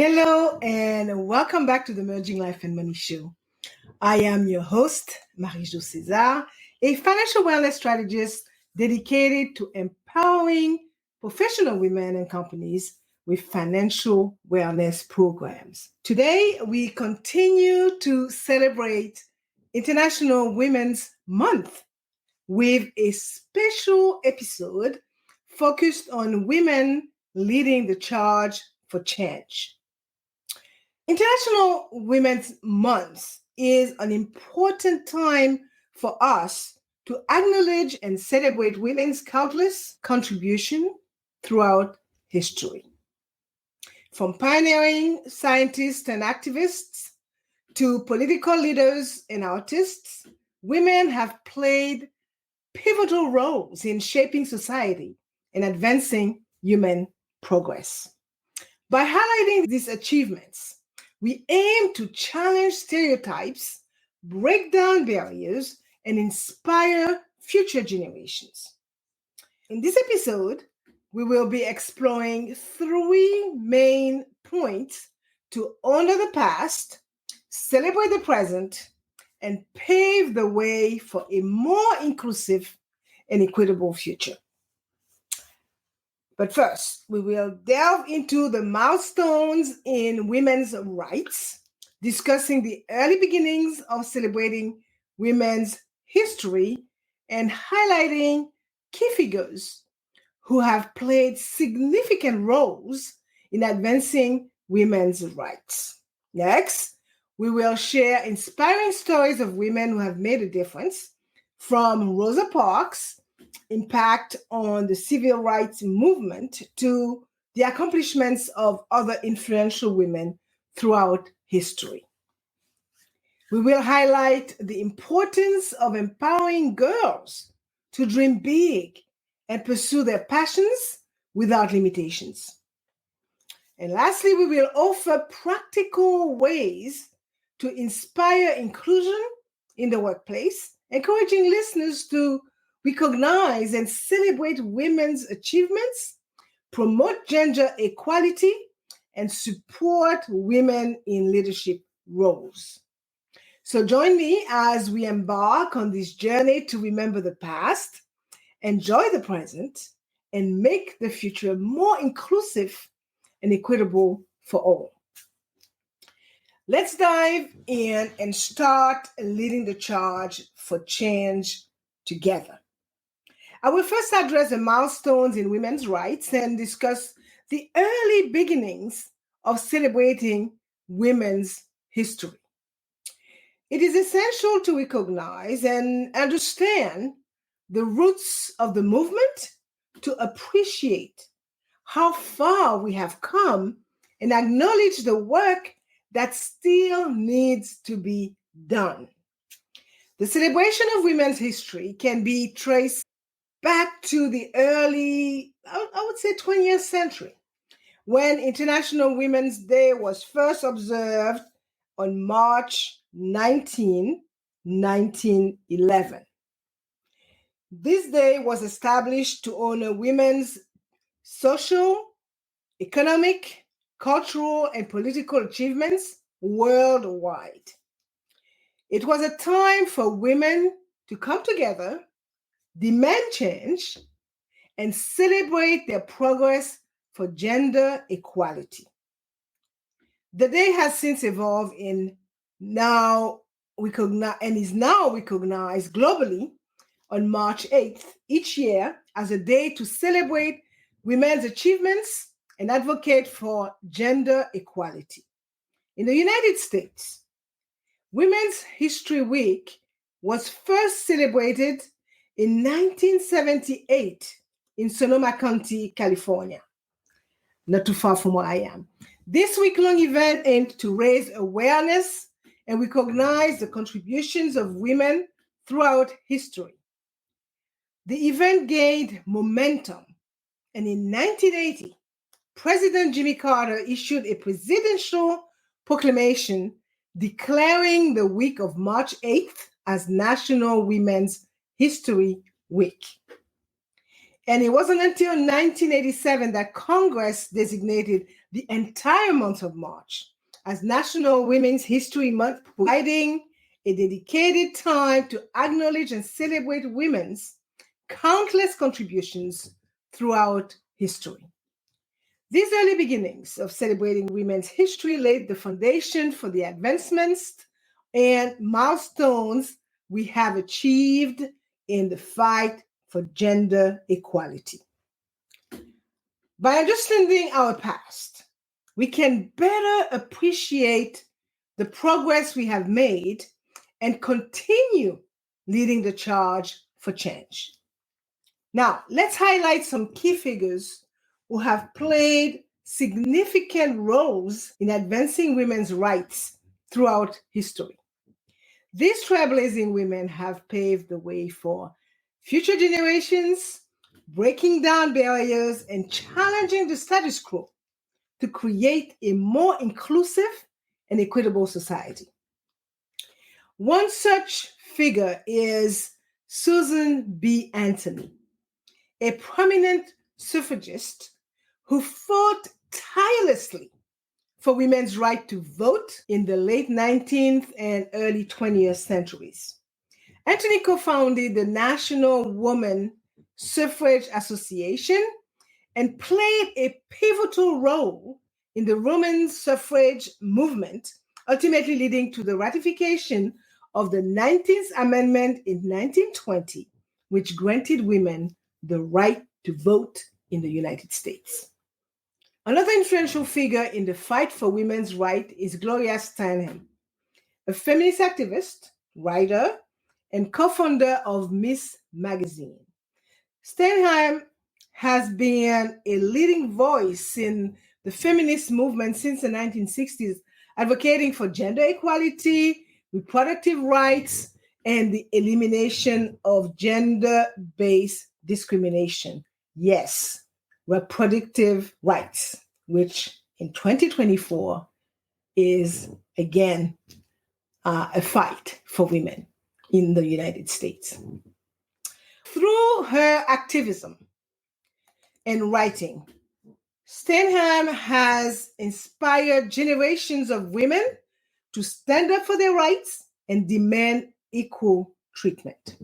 Hello and welcome back to the Merging Life and Money Show. I am your host, Marie-Jo César, a financial wellness strategist dedicated to empowering professional women and companies with financial wellness programs. Today, we continue to celebrate International Women's Month with a special episode focused on women leading the charge for change. International Women's Month is an important time for us to acknowledge and celebrate women's countless contribution throughout history. From pioneering scientists and activists to political leaders and artists, women have played pivotal roles in shaping society and advancing human progress. By highlighting these achievements, we aim to challenge stereotypes, break down barriers, and inspire future generations. In this episode, we will be exploring three main points to honor the past, celebrate the present, and pave the way for a more inclusive and equitable future. But first, we will delve into the milestones in women's rights, discussing the early beginnings of celebrating women's history and highlighting key figures who have played significant roles in advancing women's rights. Next, we will share inspiring stories of women who have made a difference, from Rosa Parks' impact on the civil rights movement to the accomplishments of other influential women throughout history. We will highlight the importance of empowering girls to dream big and pursue their passions without limitations. And lastly, we will offer practical ways to inspire inclusion in the workplace, encouraging listeners to recognize and celebrate women's achievements, promote gender equality, and support women in leadership roles. So join me as we embark on this journey to remember the past, enjoy the present, and make the future more inclusive and equitable for all. Let's dive in and start leading the charge for change together. I will first address the milestones in women's rights and discuss the early beginnings of celebrating women's history. It is essential to recognize and understand the roots of the movement to appreciate how far we have come and acknowledge the work that still needs to be done. The celebration of women's history can be traced back to the early, I would say 20th century, when International Women's Day was first observed on March 19, 1911. This day was established to honor women's social, economic, cultural, and political achievements worldwide. It was a time for women to come together, demand change, and celebrate their progress for gender equality. The day has since evolved and is now recognized globally on March 8th each year as a day to celebrate women's achievements and advocate for gender equality. In the United States, Women's History Week was first celebrated in 1978 in Sonoma County, California, not too far from where I am. This week-long event aimed to raise awareness and recognize the contributions of women throughout history. The event gained momentum, and in 1980, President Jimmy Carter issued a presidential proclamation declaring the week of March 8th as National Women's History Week. And it wasn't until 1987 that Congress designated the entire month of March as National Women's History Month, providing a dedicated time to acknowledge and celebrate women's countless contributions throughout history. These early beginnings of celebrating women's history laid the foundation for the advancements and milestones we have achieved in the fight for gender equality. By understanding our past, we can better appreciate the progress we have made and continue leading the charge for change. Now, let's highlight some key figures who have played significant roles in advancing women's rights throughout history. These trailblazing women have paved the way for future generations, breaking down barriers and challenging the status quo to create a more inclusive and equitable society. One such figure is Susan B. Anthony, a prominent suffragist who fought tirelessly for women's right to vote in the late 19th and early 20th centuries. Anthony co-founded the National Woman Suffrage Association and played a pivotal role in the women's suffrage movement, ultimately leading to the ratification of the 19th Amendment in 1920, which granted women the right to vote in the United States. Another influential figure in the fight for women's rights is Gloria Steinem, a feminist activist, writer, and co-founder of Miss Magazine. Steinem has been a leading voice in the feminist movement since the 1960s, advocating for gender equality, reproductive rights, and the elimination of gender-based discrimination. Yes, reproductive rights, which in 2024 is again a fight for women in the United States. Through her activism and writing, Steinem has inspired generations of women to stand up for their rights and demand equal treatment.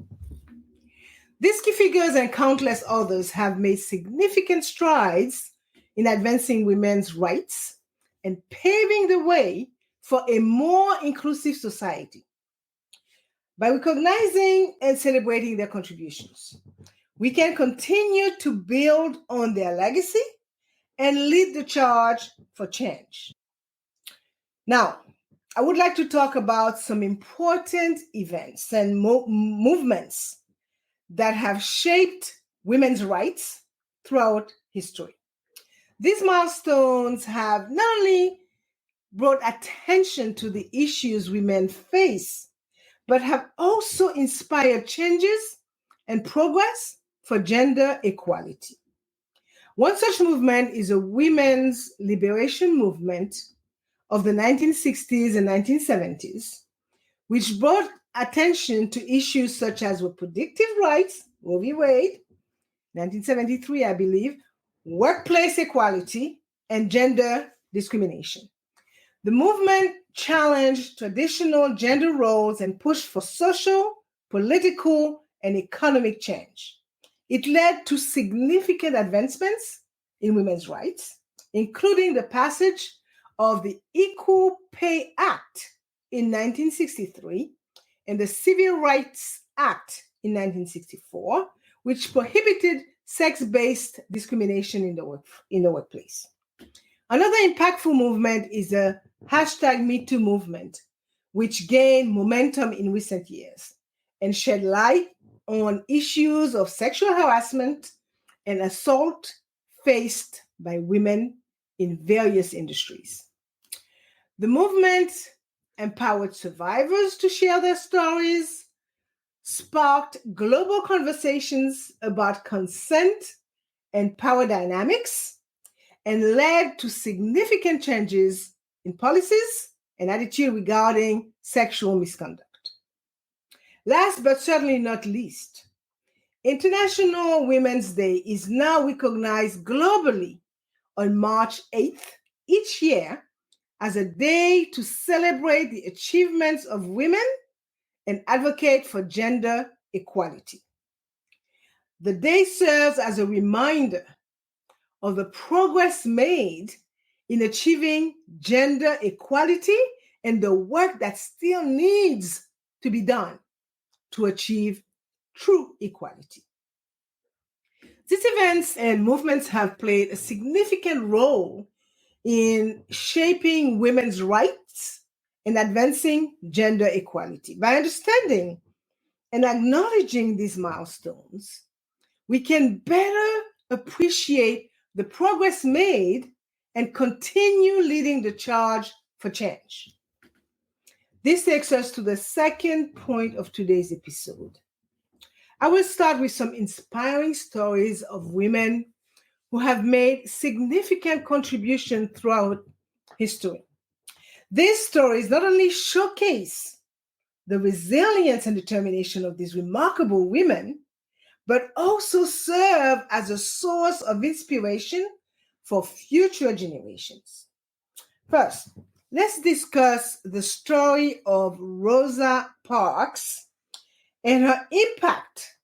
These key figures and countless others have made significant strides in advancing women's rights and paving the way for a more inclusive society. By recognizing and celebrating their contributions, we can continue to build on their legacy and lead the charge for change. Now, I would like to talk about some important events and movements that have shaped women's rights throughout history. These milestones have not only brought attention to the issues women face, but have also inspired changes and progress for gender equality. One such movement is a women's liberation movement of the 1960s and 1970s, which brought attention to issues such as reproductive rights, Roe v. Wade, 1973, I believe, workplace equality, and gender discrimination. The movement challenged traditional gender roles and pushed for social, political, and economic change. It led to significant advancements in women's rights, including the passage of the Equal Pay Act in 1963 and the Civil Rights Act in 1964, which prohibited sex-based discrimination in the workplace. Another impactful movement is the #MeToo movement, which gained momentum in recent years and shed light on issues of sexual harassment and assault faced by women in various industries. The movement empowered survivors to share their stories, sparked global conversations about consent and power dynamics, and led to significant changes in policies and attitude regarding sexual misconduct. Last but certainly not least, International Women's Day is now recognized globally on March 8th each year as a day to celebrate the achievements of women and advocate for gender equality. The day serves as a reminder of the progress made in achieving gender equality and the work that still needs to be done to achieve true equality. These events and movements have played a significant role in shaping women's rights and advancing gender equality. By understanding and acknowledging these milestones, we can better appreciate the progress made and continue leading the charge for change. This takes us to the second point of today's episode. I will start with some inspiring stories of women who have made significant contributions throughout history. These stories not only showcase the resilience and determination of these remarkable women, but also serve as a source of inspiration for future generations. First, let's discuss the story of Rosa Parks and her impact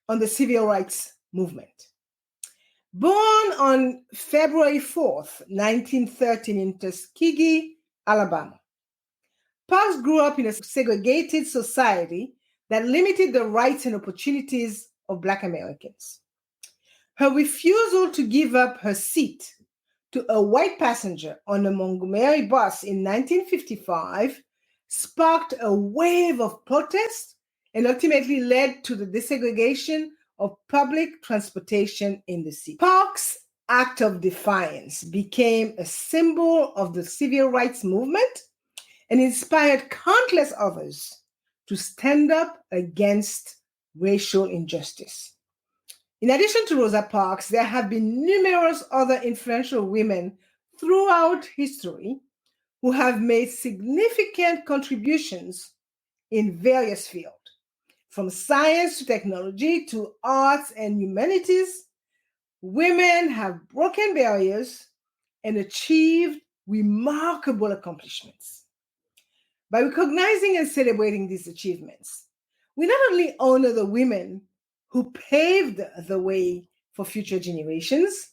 on the civil rights movement. Born on February 4th, 1913 in Tuskegee, Alabama, Parks grew up in a segregated society that limited the rights and opportunities of Black Americans. Her refusal to give up her seat to a white passenger on a Montgomery bus in 1955 sparked a wave of protest and ultimately led to the desegregation of public transportation in the city. Parks' act of defiance became a symbol of the civil rights movement and inspired countless others to stand up against racial injustice. In addition to Rosa Parks, there have been numerous other influential women throughout history who have made significant contributions in various fields, from science to technology to arts and humanities. Women have broken barriers and achieved remarkable accomplishments. By recognizing and celebrating these achievements, we not only honor the women who paved the way for future generations,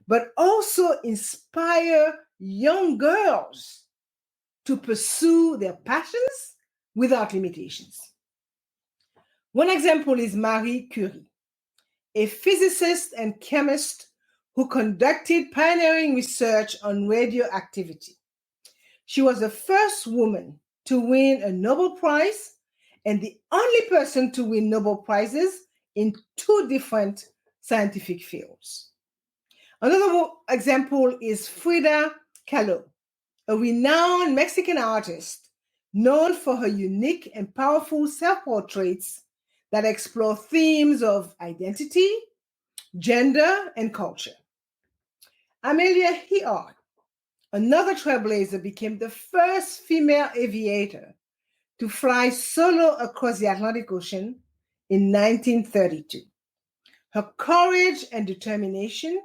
but also inspire young girls to pursue their passions without limitations. One example is Marie Curie, a physicist and chemist who conducted pioneering research on radioactivity. She was the first woman to win a Nobel Prize and the only person to win Nobel Prizes in two different scientific fields. Another example is Frida Kahlo, a renowned Mexican artist known for her unique and powerful self-portraits that explore themes of identity, gender, and culture. Amelia Earhart, another trailblazer, became the first female aviator to fly solo across the Atlantic Ocean in 1932. Her courage and determination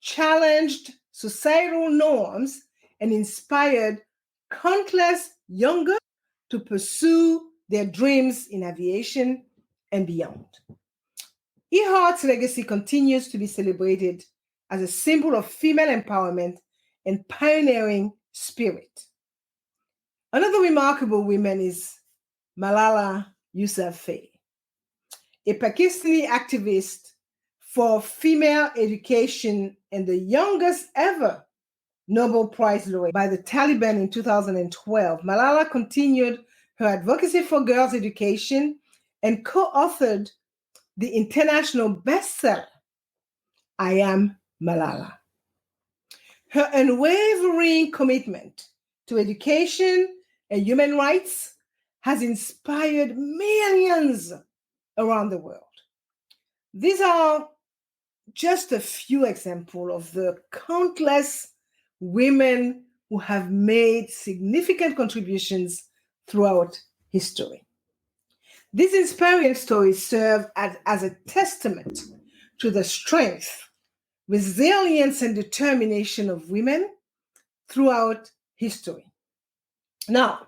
challenged societal norms and inspired countless young girls to pursue their dreams in aviation and beyond. Earhart's legacy continues to be celebrated as a symbol of female empowerment and pioneering spirit. Another remarkable woman is Malala Yousafzai, a Pakistani activist for female education and the youngest ever Nobel Prize laureate by the Taliban in 2012. Malala continued her advocacy for girls' education and co-authored the international bestseller, I Am Malala. Her unwavering commitment to education and human rights has inspired millions around the world. These are just a few examples of the countless women who have made significant contributions throughout history. These inspiring stories serve as a testament to the strength, resilience, and determination of women throughout history. Now,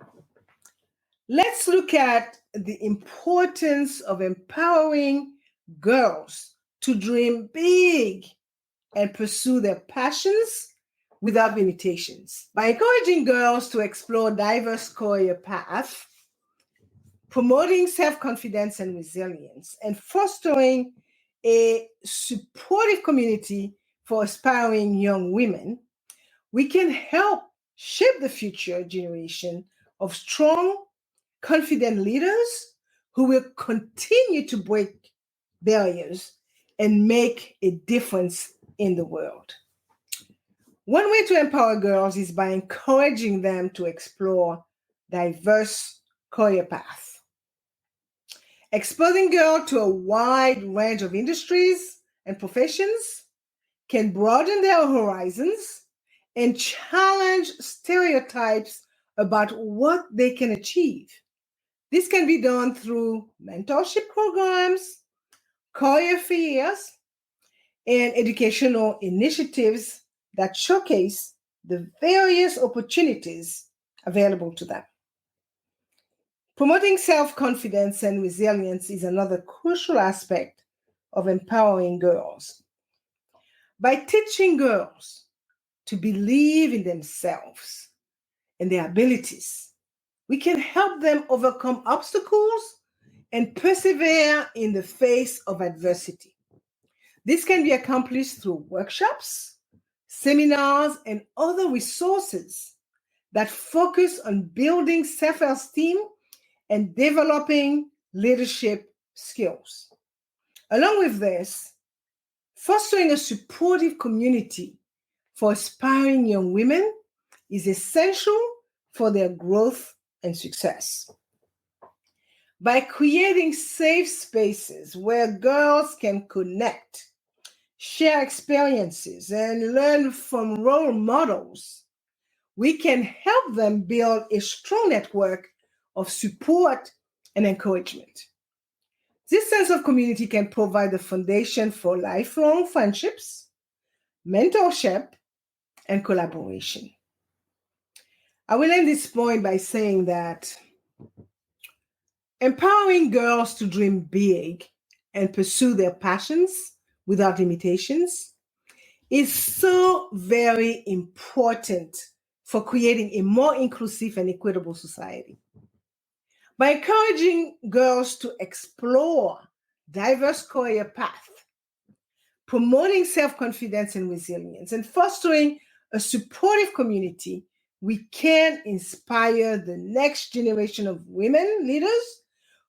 let's look at the importance of empowering girls to dream big and pursue their passions without limitations. By encouraging girls to explore diverse career paths, promoting self-confidence and resilience, and fostering a supportive community for aspiring young women, we can help shape the future generation of strong, confident leaders who will continue to break barriers and make a difference in the world. One way to empower girls is by encouraging them to explore diverse career paths. Exposing girls to a wide range of industries and professions can broaden their horizons and challenge stereotypes about what they can achieve. This can be done through mentorship programs, career fairs, and educational initiatives that showcase the various opportunities available to them. Promoting self-confidence and resilience is another crucial aspect of empowering girls. By teaching girls to believe in themselves and their abilities, we can help them overcome obstacles and persevere in the face of adversity. This can be accomplished through workshops, seminars, and other resources that focus on building self-esteem and developing leadership skills. Along with this, fostering a supportive community for aspiring young women is essential for their growth and success. By creating safe spaces where girls can connect, share experiences, and learn from role models, we can help them build a strong network of support and encouragement. This sense of community can provide the foundation for lifelong friendships, mentorship, and collaboration. I will end this point by saying that empowering girls to dream big and pursue their passions without limitations is so very important for creating a more inclusive and equitable society. By encouraging girls to explore diverse career paths, promoting self-confidence and resilience, and fostering a supportive community, we can inspire the next generation of women leaders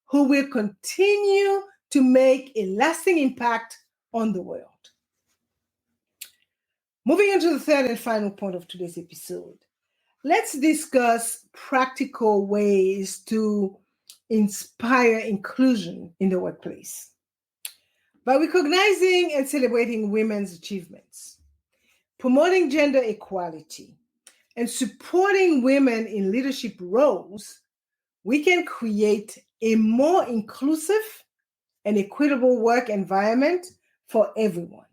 who will continue to make a lasting impact on the world. Moving on to the third and final point of today's episode, let's discuss practical ways to inspire inclusion in the workplace. By recognizing and celebrating women's achievements, promoting gender equality, and supporting women in leadership roles, we can create a more inclusive and equitable work environment for everyone.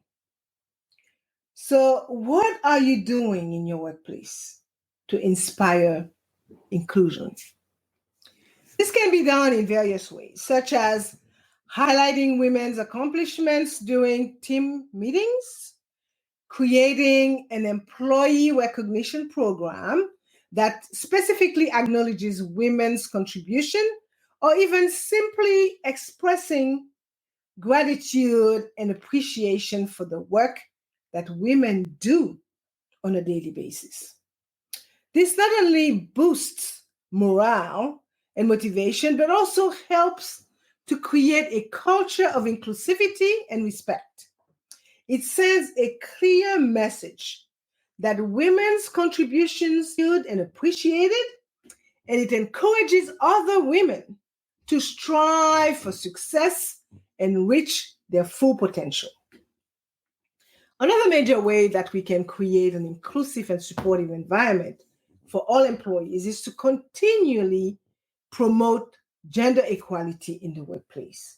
So, what are you doing in your workplace to inspire inclusion? This can be done in various ways, such as highlighting women's accomplishments during team meetings, creating an employee recognition program that specifically acknowledges women's contribution, or even simply expressing gratitude and appreciation for the work that women do on a daily basis. This not only boosts morale and motivation, but also helps to create a culture of inclusivity and respect. It sends a clear message that women's contributions are good and appreciated, and it encourages other women to strive for success and reach their full potential. Another major way that we can create an inclusive and supportive environment for all employees is to continually promote gender equality in the workplace.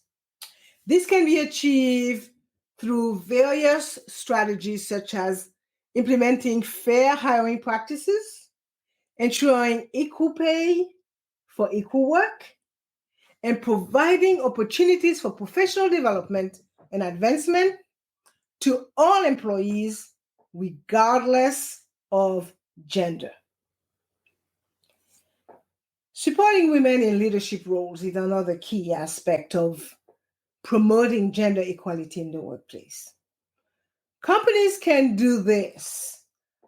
This can be achieved through various strategies such as implementing fair hiring practices, ensuring equal pay for equal work, and providing opportunities for professional development and advancement to all employees, regardless of gender. Supporting women in leadership roles is another key aspect of promoting gender equality in the workplace. Companies can do this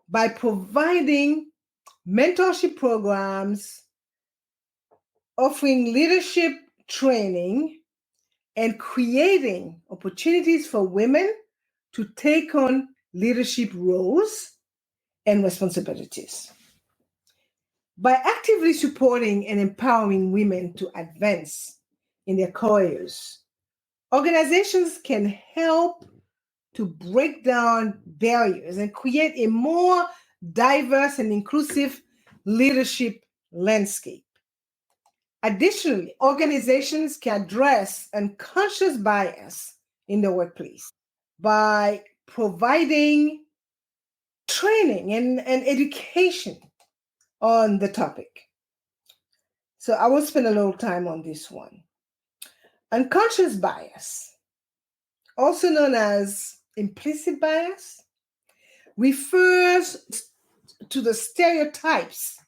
by providing mentorship programs, offering leadership training, and creating opportunities for women to take on leadership roles and responsibilities. By actively supporting and empowering women to advance in their careers, organizations can help to break down barriers and create a more diverse and inclusive leadership landscape. Additionally, organizations can address unconscious bias in the workplace by providing training and education on the topic. So I will spend a little time on this one. Unconscious bias, also known as implicit bias, refers to the stereotypes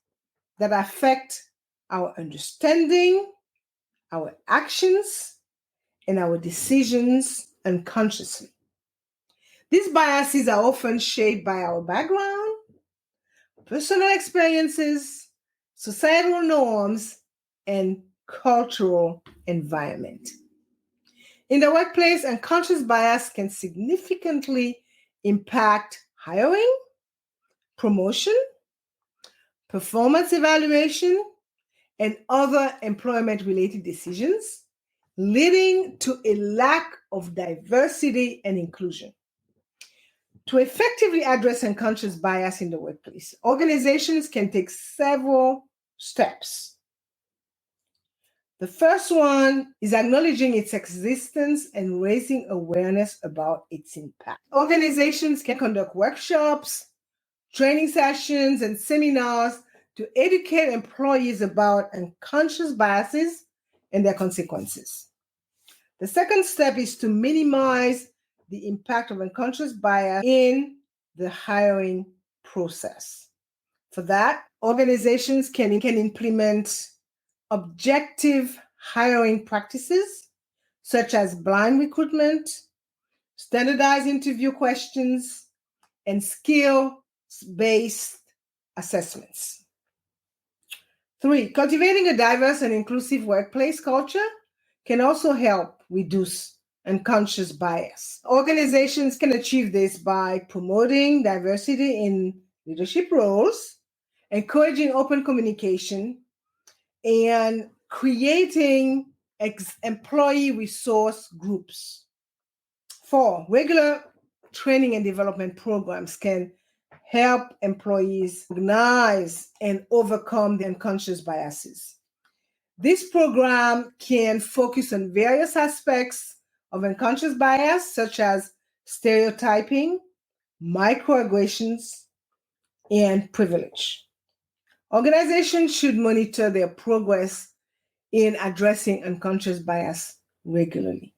that affect our understanding, our actions, and our decisions unconsciously. These biases are often shaped by our background, personal experiences, societal norms, and cultural environment. In the workplace, unconscious bias can significantly impact hiring, promotion, performance evaluation, and other employment-related decisions, leading to a lack of diversity and inclusion. To effectively address unconscious bias in the workplace, organizations can take several steps. The first one is acknowledging its existence and raising awareness about its impact. Organizations can conduct workshops, training sessions, and seminars to educate employees about unconscious biases and their consequences. The second step is to minimize the impact of unconscious bias in the hiring process. For that, organizations can implement objective hiring practices such as blind recruitment, standardized interview questions, and skill-based assessments. 3, cultivating a diverse and inclusive workplace culture can also help reduce unconscious bias. Organizations can achieve this by promoting diversity in leadership roles, encouraging open communication, and creating employee resource groups. 4, regular training and development programs can help employees recognize and overcome the unconscious biases. This program can focus on various aspects of unconscious bias, such as stereotyping, microaggressions, and privilege. Organizations should monitor their progress in addressing unconscious bias regularly.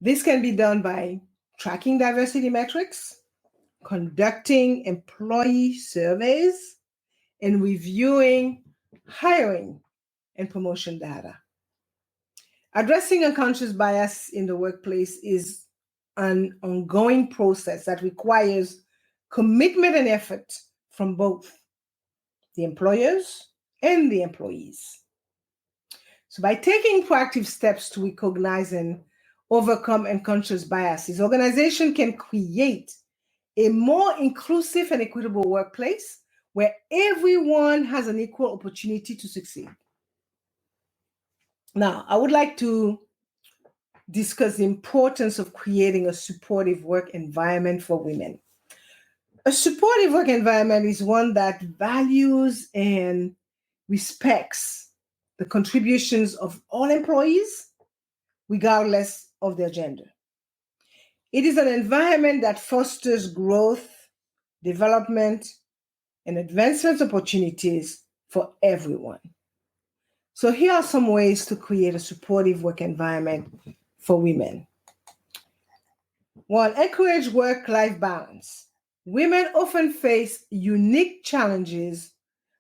This can be done by tracking diversity metrics, conducting employee surveys, and reviewing hiring and promotion data. Addressing unconscious bias in the workplace is an ongoing process that requires commitment and effort from both the employers and the employees. So by taking proactive steps to recognize and overcome unconscious biases, organizations can create a more inclusive and equitable workplace where everyone has an equal opportunity to succeed. Now, I would like to discuss the importance of creating a supportive work environment for women. A supportive work environment is one that values and respects the contributions of all employees, regardless of their gender. It is an environment that fosters growth, development, and advancement opportunities for everyone. So here are some ways to create a supportive work environment for women. 1, encourage work-life balance. Women often face unique challenges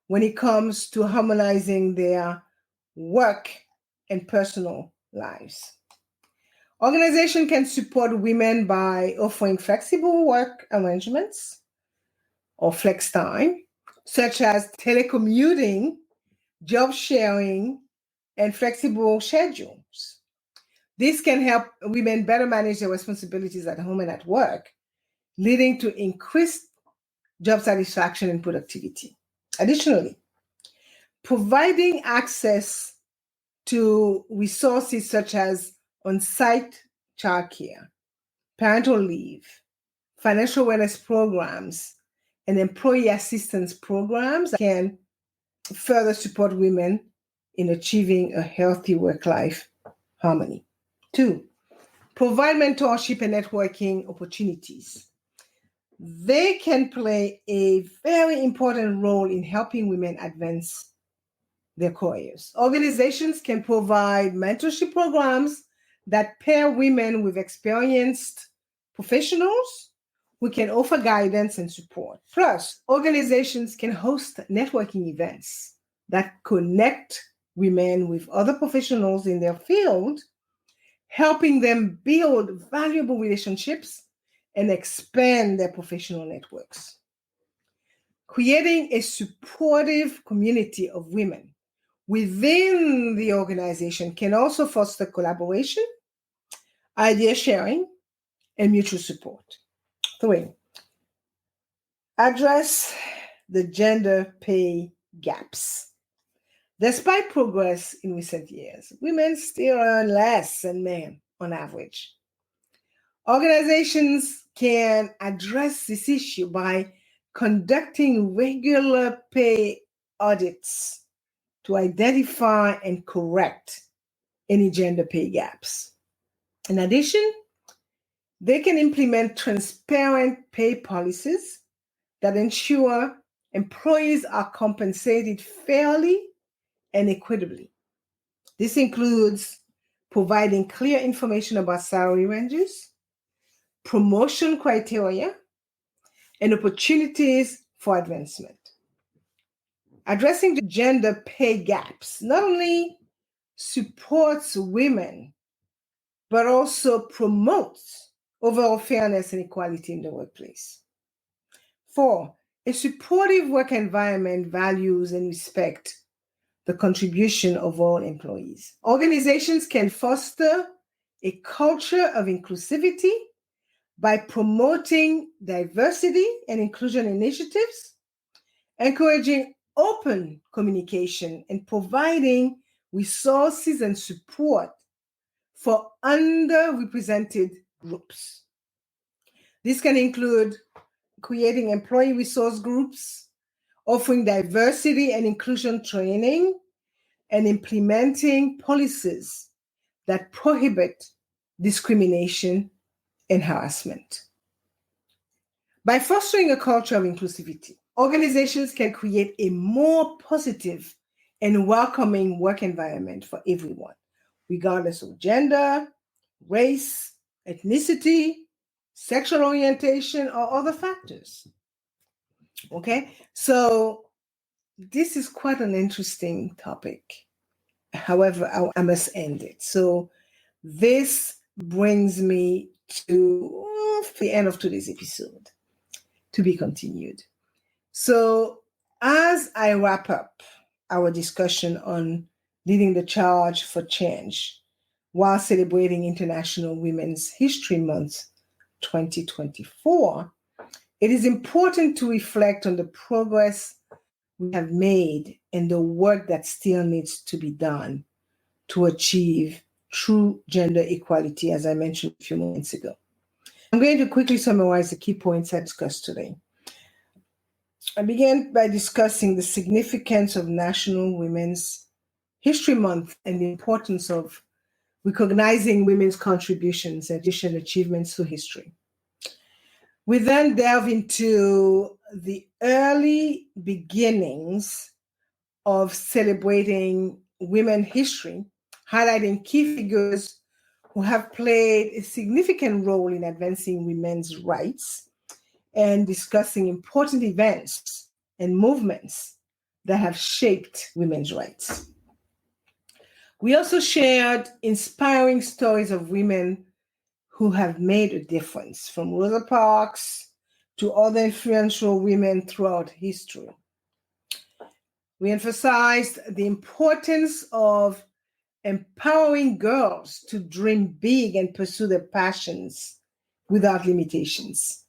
when it comes to harmonizing their work and personal lives. Organization can support women by offering flexible work arrangements or flex time, such as telecommuting, job sharing, and flexible schedules. This can help women better manage their responsibilities at home and at work, leading to increased job satisfaction and productivity. Additionally, providing access to resources such as on-site childcare, parental leave, financial wellness programs, and employee assistance programs can further support women in achieving a healthy work-life harmony. 2, provide mentorship and networking opportunities. They can play a very important role in helping women advance their careers. Organizations can provide mentorship programs that pair women with experienced professionals who can offer guidance and support. Plus, organizations can host networking events that connect women with other professionals in their field, helping them build valuable relationships and expand their professional networks. Creating a supportive community of women within the organization can also foster collaboration, idea sharing, and mutual support. 3, address the gender pay gaps. Despite progress in recent years, women still earn less than men on average. Organizations can address this issue by conducting regular pay audits to identify and correct any gender pay gaps. In addition, they can implement transparent pay policies that ensure employees are compensated fairly and equitably. This includes providing clear information about salary ranges, promotion criteria, and opportunities for advancement. Addressing the gender pay gaps not only supports women, but also promotes overall fairness and equality in the workplace. 4, a supportive work environment values and respects the contribution of all employees. Organizations can foster a culture of inclusivity by promoting diversity and inclusion initiatives, encouraging open communication, and providing resources and support for underrepresented groups. This can include creating employee resource groups, offering diversity and inclusion training, and implementing policies that prohibit discrimination and harassment. By fostering a culture of inclusivity, organizations can create a more positive and welcoming work environment for everyone, regardless of gender, race, ethnicity, sexual orientation, or other factors. Okay, so this is quite an interesting topic. However, I must end it. So this brings me to the end of today's episode, to be continued. So as I wrap up our discussion on leading the charge for change while celebrating International Women's History Month 2024, it is important to reflect on the progress we have made and the work that still needs to be done to achieve true gender equality, as I mentioned a few moments ago. I'm going to quickly summarize the key points I discussed today. I began by discussing the significance of National Women's History Month and the importance of recognizing women's contributions and achievements to history. We then delve into the early beginnings of celebrating women history, highlighting key figures who have played a significant role in advancing women's rights and discussing important events and movements that have shaped women's rights. We also shared inspiring stories of women who have made a difference, from Rosa Parks to other influential women throughout history. We emphasized the importance of empowering girls to dream big and pursue their passions without limitations.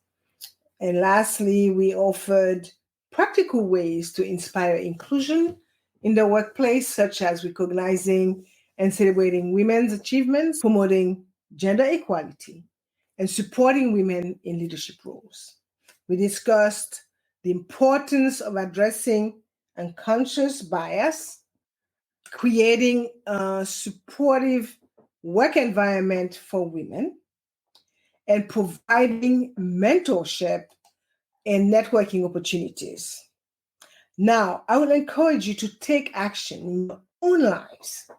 And lastly, we offered practical ways to inspire inclusion in the workplace, such as recognizing and celebrating women's achievements, promoting gender equality, and supporting women in leadership roles. We discussed the importance of addressing unconscious bias, creating a supportive work environment for women, and providing mentorship and networking opportunities. Now, I would encourage you to take action in your own lives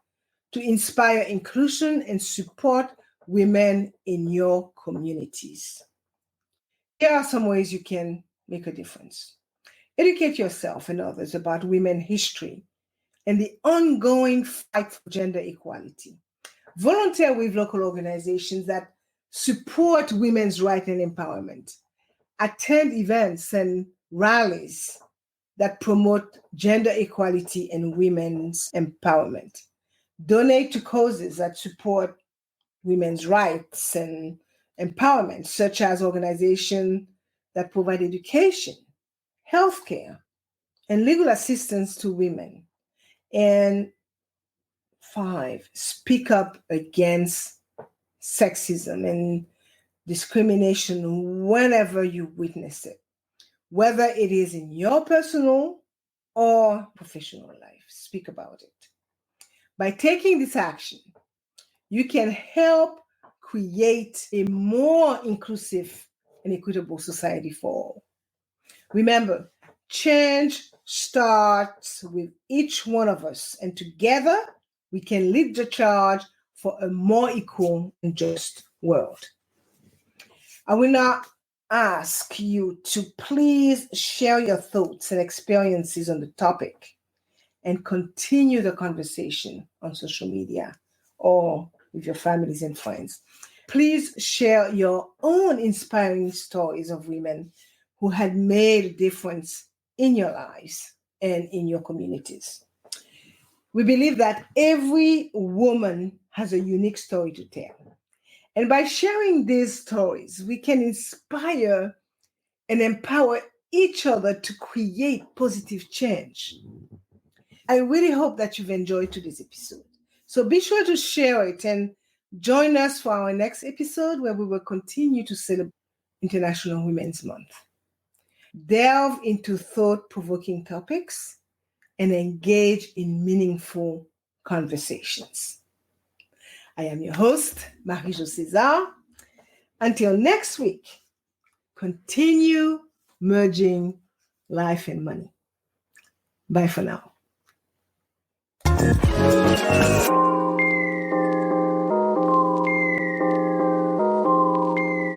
to inspire inclusion and support women in your communities. Here are some ways you can make a difference. Educate yourself and others about women's history and the ongoing fight for gender equality. Volunteer with local organizations that support women's rights and empowerment. Attend events and rallies that promote gender equality and women's empowerment. Donate to causes that support women's rights and empowerment, such as organizations that provide education, healthcare, and legal assistance to women. And 5, speak up against sexism and discrimination whenever you witness it, whether it is in your personal or professional life. Speak about it. By taking this action, you can help create a more inclusive and equitable society for all. Remember, change starts with each one of us, and together we can lead the charge for a more equal and just world. I will now ask you to please share your thoughts and experiences on the topic and continue the conversation on social media or with your families and friends. Please share your own inspiring stories of women who had made a difference in your lives and in your communities. We believe that every woman has a unique story to tell. And by sharing these stories, we can inspire and empower each other to create positive change. I really hope that you've enjoyed today's episode. So be sure to share it and join us for our next episode, where we will continue to celebrate International Women's Month. Delve into thought-provoking topics and engage in meaningful conversations. I am your host, Marie-Jo César. Until next week, continue merging life and money. Bye for now.